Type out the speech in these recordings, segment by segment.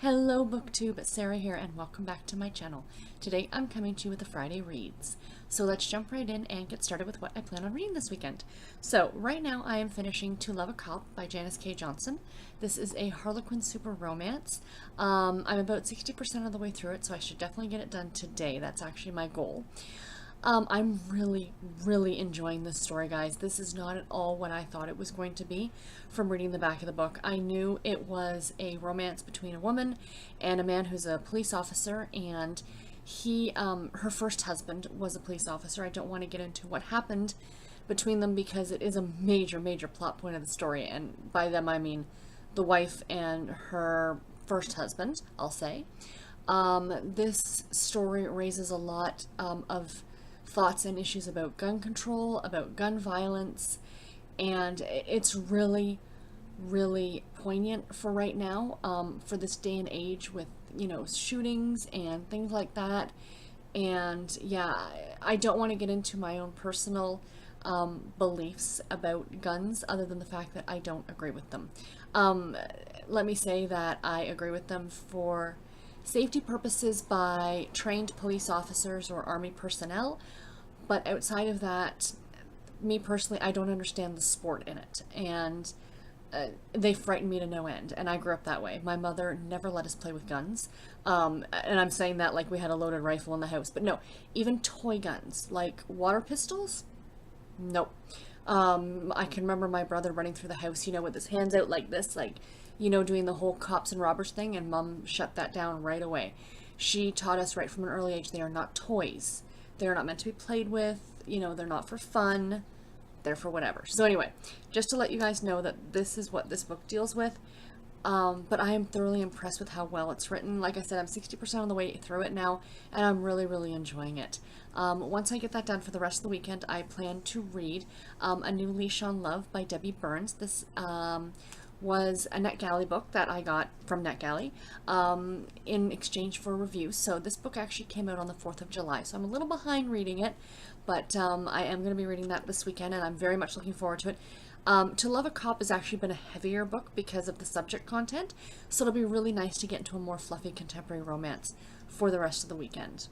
Hello BookTube, it's Sarah here and welcome back to my channel. Today I'm coming to you with the Friday Reads. So let's jump right in and get started with what I plan on reading this weekend. So right now I am finishing To Love a Cop by Janice Johnson. This is a Harlequin super romance. I'm about 60% of the way through it, so I should definitely get it done today. That's actually my goal. I'm really enjoying this story, guys. This is not at all what I thought it was going to be from reading the back of the book. I knew it was a romance between a woman and a man who's a police officer, and her first husband was a police officer. I don't want to get into what happened between them because it is a major plot point of the story, and by them I mean the wife and her first husband, I'll say. This story raises a lot of thoughts and issues about gun control, about gun violence, and it's really poignant for right now, for this day and age with, you know, shootings and things like that. And yeah, I don't want to get into my own personal beliefs about guns other than the fact that I don't agree with them. Let me say that I agree with them for safety purposes by trained police officers or army personnel, but outside of that, me personally, I don't understand the sport in it, and they frighten me to no end, and I grew up that way. My mother never let us play with guns, and I'm saying that like we had a loaded rifle in the house, but no, even toy guns, like water pistols, nope. I can remember my brother running through the house, you know, with his hands out like this, like, you know, doing the whole cops and robbers thing, and Mom shut that down right away. She taught us right from an early age they are not toys. They are not meant to be played with, you know, they're not for fun, they're for whatever. So anyway, just to let you guys know that this is what this book deals with, but I am thoroughly impressed with how well it's written. Like I said, I'm 60% of the way through it now, and I'm really enjoying it. Once I get that done for the rest of the weekend, I plan to read A New Leash on Love by Debbie Burns. This was a NetGalley book that I got from NetGalley in exchange for a review. So this book actually came out on the 4th of July, so I'm a little behind reading it, but I am going to be reading that this weekend, and I'm very much looking forward to it. To Love a Cop has actually been a heavier book because of the subject content, so it'll be really nice to get into a more fluffy contemporary romance for the rest of the weekend.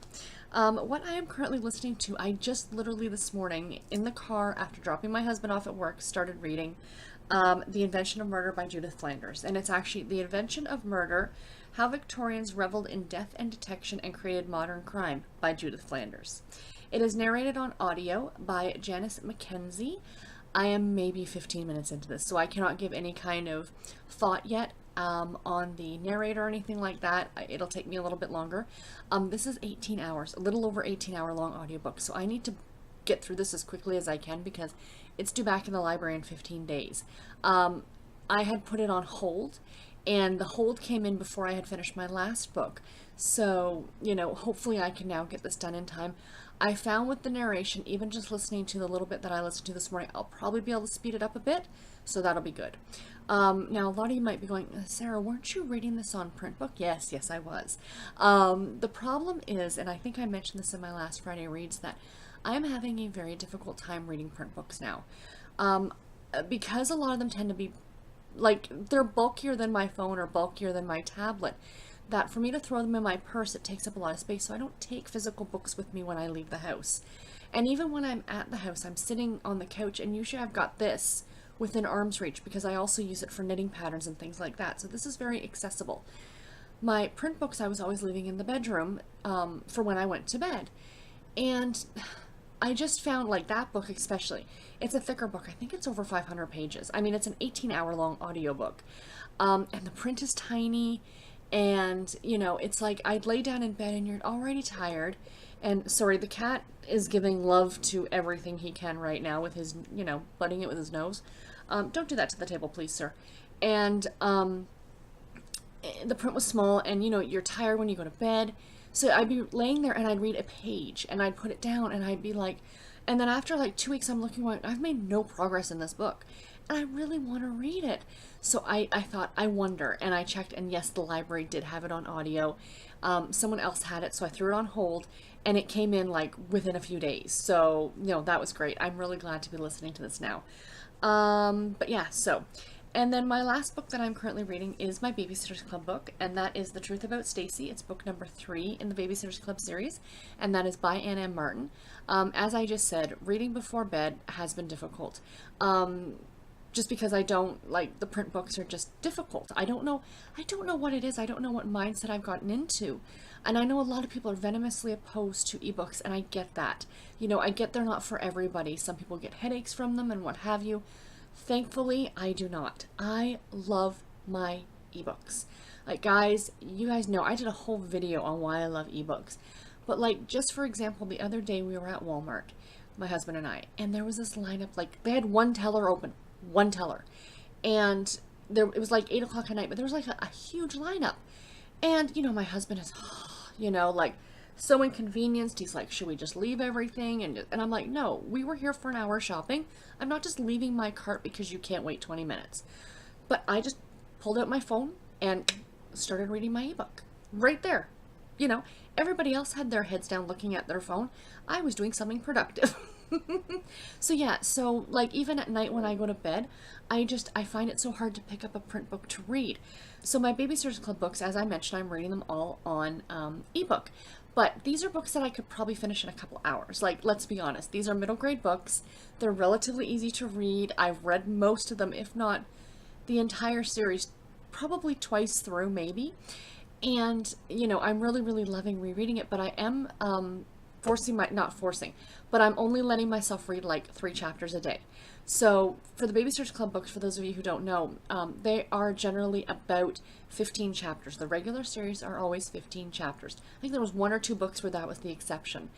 What I am currently listening to, I just literally this morning in the car after dropping my husband off at work started reading The Invention of Murder by Judith Flanders, and it's actually The Invention of Murder, How Victorians Reveled in Death and Detection and Created Modern Crime by Judith Flanders. It is narrated on audio by Janice. I am maybe 15 minutes into this, so I cannot give any kind of thought yet on the narrator or anything like that. It'll take me a little bit longer. This is 18 hours, a little over 18-hour long audiobook, so I need to get through this as quickly as I can because it's due back in the library in 15 days. I had put it on hold, and the hold came in before I had finished my last book. So, you know, hopefully I can now get this done in time. I found with the narration, even just listening to the little bit that I listened to this morning, I'll probably be able to speed it up a bit, so that'll be good. Now, a lot of you might be going, Sarah, weren't you reading this on print book? Yes, I was. The problem is, and I think I mentioned this in my last Friday Reads, that I am having a very difficult time reading print books now. Because a lot of them tend to be, like, they're bulkier than my phone or bulkier than my tablet, that for me to throw them in my purse, it takes up a lot of space, so I don't take physical books with me when I leave the house. And even when I'm at the house, I'm sitting on the couch, and usually I've got this within arm's reach because I also use it for knitting patterns and things like that, so this is very accessible. My print books I was always leaving in the bedroom for when I went to bed, and I just found, like, that book especially, it's a thicker book. I think it's over 500 pages. I mean, it's an 18-hour long audiobook, and the print is tiny. And, you know, it's like I'd lay down in bed and you're already tired. And, sorry, the cat is giving love to everything he can right now with his, you know, butting it with his nose. Don't do that to the table, please, sir. And the print was small, and, you know, you're tired when you go to bed. So I'd be laying there and I'd read a page and I'd put it down and I'd be like, and then after like 2 weeks I'm looking at, I've made no progress in this book. And I really want to read it. So I thought, I wonder, and I checked, and yes, the library did have it on audio. Someone else had it, so I threw it on hold, and it came in like within a few days. So, you know, that was great. I'm really glad to be listening to this now. But yeah, so And then my last book that I'm currently reading is my Babysitter's Club book, and that is The Truth About Stacey. It's book number 3 in the Babysitter's Club series, and that is by Ann M. Martin. As I just said, reading before bed has been difficult. Just because I don't like the print books are just difficult. I don't know what it is. I don't know what mindset I've gotten into. And I know a lot of people are venomously opposed to ebooks, and I get that. You know, I get they're not for everybody. Some people get headaches from them and what have you. Thankfully, I do not. I love my ebooks. Like, guys, you guys know I did a whole video on why I love ebooks. But like, just for example, the other day we were at Walmart, my husband and I, and there was this lineup, like they had one teller open, one teller. And it was like 8 o'clock at night, but there was like a huge lineup. And, you know, my husband is, you know, like so inconvenienced. He's like, should we just leave everything? And I'm like, no, we were here for an hour shopping. I'm not just leaving my cart because you can't wait 20 minutes. But I just pulled out my phone and started reading my ebook right there. You know, everybody else had their heads down looking at their phone. I was doing something productive. So yeah, so like even at night when I go to bed, I find it so hard to pick up a print book to read. So my Babysitter's Club books, as I mentioned, I'm reading them all on ebook. But these are books that I could probably finish in a couple hours. Like, let's be honest, these are middle grade books. They're relatively easy to read. I've read most of them, if not the entire series, probably twice through maybe. And, you know, I'm really, really loving rereading it, but I am not forcing, but I'm only letting myself read like 3 chapters a day. So for the Babysitter's Club books, for those of you who don't know, they are generally about 15 chapters. The regular series are always 15 chapters. I think there was 1 or 2 books where that was the exception.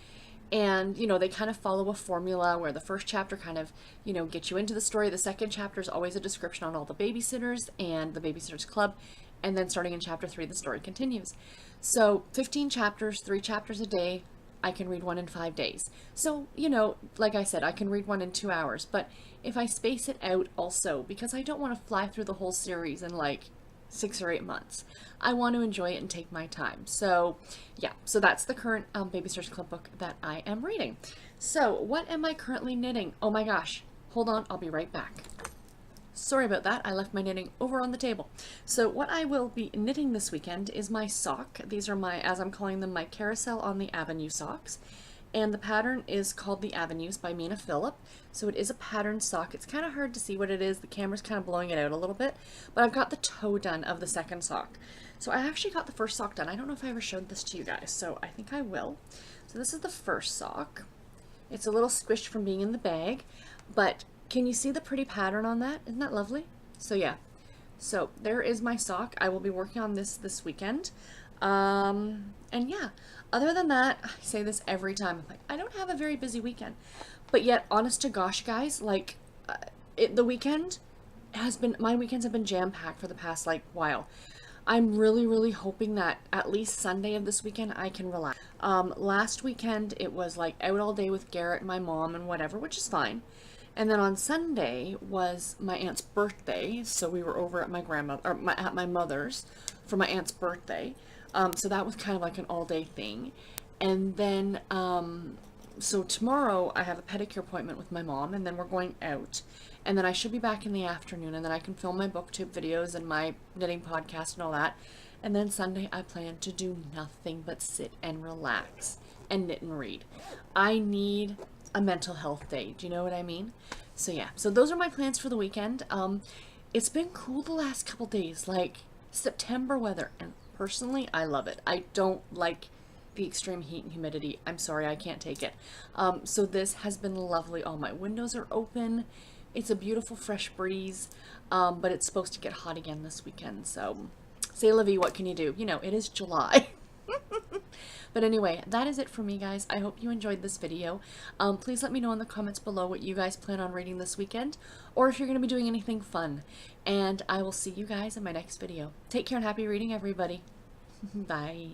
And, you know, they kind of follow a formula where the first chapter kind of, you know, gets you into the story. The second chapter is always a description on all the babysitters and the Babysitter's Club. And then starting in chapter 3, the story continues. So 15 chapters, 3 chapters a day. I can read 1 in 5 days. So, you know, like I said, I can read 1 in 2 hours. But if I space it out also, because I don't want to fly through the whole series in like 6 or 8 months, I want to enjoy it and take my time. So yeah, so that's the current Babysitter's Club book that I am reading. So what am I currently knitting? Oh my gosh, hold on, I'll be right back. Sorry about that, I left my knitting over on the table. So what I will be knitting this weekend is my sock. These are my, as I'm calling them, my Carousel on the Avenue socks. And the pattern is called The Avenues by Mina Phillip. So it is a patterned sock. It's kind of hard to see what it is. The camera's kind of blowing it out a little bit. But I've got the toe done of the second sock. So I actually got the first sock done. I don't know if I ever showed this to you guys, so I think I will. So this is the first sock. It's a little squished from being in the bag, but can you see the pretty pattern on that? Isn't that lovely? So yeah, so there is my sock. I will be working on this weekend. And yeah, other than that, I say this every time, I'm like, I don't have a very busy weekend, but yet honest to gosh, guys, like the weekend has been, my weekends have been jam-packed for the past like while. I'm really, really hoping that at least Sunday of this weekend I can relax. Last weekend it was like out all day with Garrett and my mom and whatever, which is fine. And then on Sunday was my aunt's birthday, so we were over at my grandmother, or at my mother's for my aunt's birthday. So that was kind of like an all-day thing. And then, so tomorrow I have a pedicure appointment with my mom, and then we're going out. And then I should be back in the afternoon, and then I can film my booktube videos and my knitting podcast and all that. And then Sunday I plan to do nothing but sit and relax and knit and read. I need a mental health day. Do you know what I mean? So yeah, so those are my plans for the weekend. It's been cool the last couple days, like September weather, and personally I love it. I don't like the extreme heat and humidity. I'm sorry, I can't take it. So this has been lovely. All my windows are open. It's a beautiful fresh breeze, but it's supposed to get hot again this weekend. So say la vie, what can you do? You know, it is July. But anyway, that is it for me, guys. I hope you enjoyed this video. Please let me know in the comments below what you guys plan on reading this weekend, or if you're going to be doing anything fun. And I will see you guys in my next video. Take care and happy reading, everybody. Bye.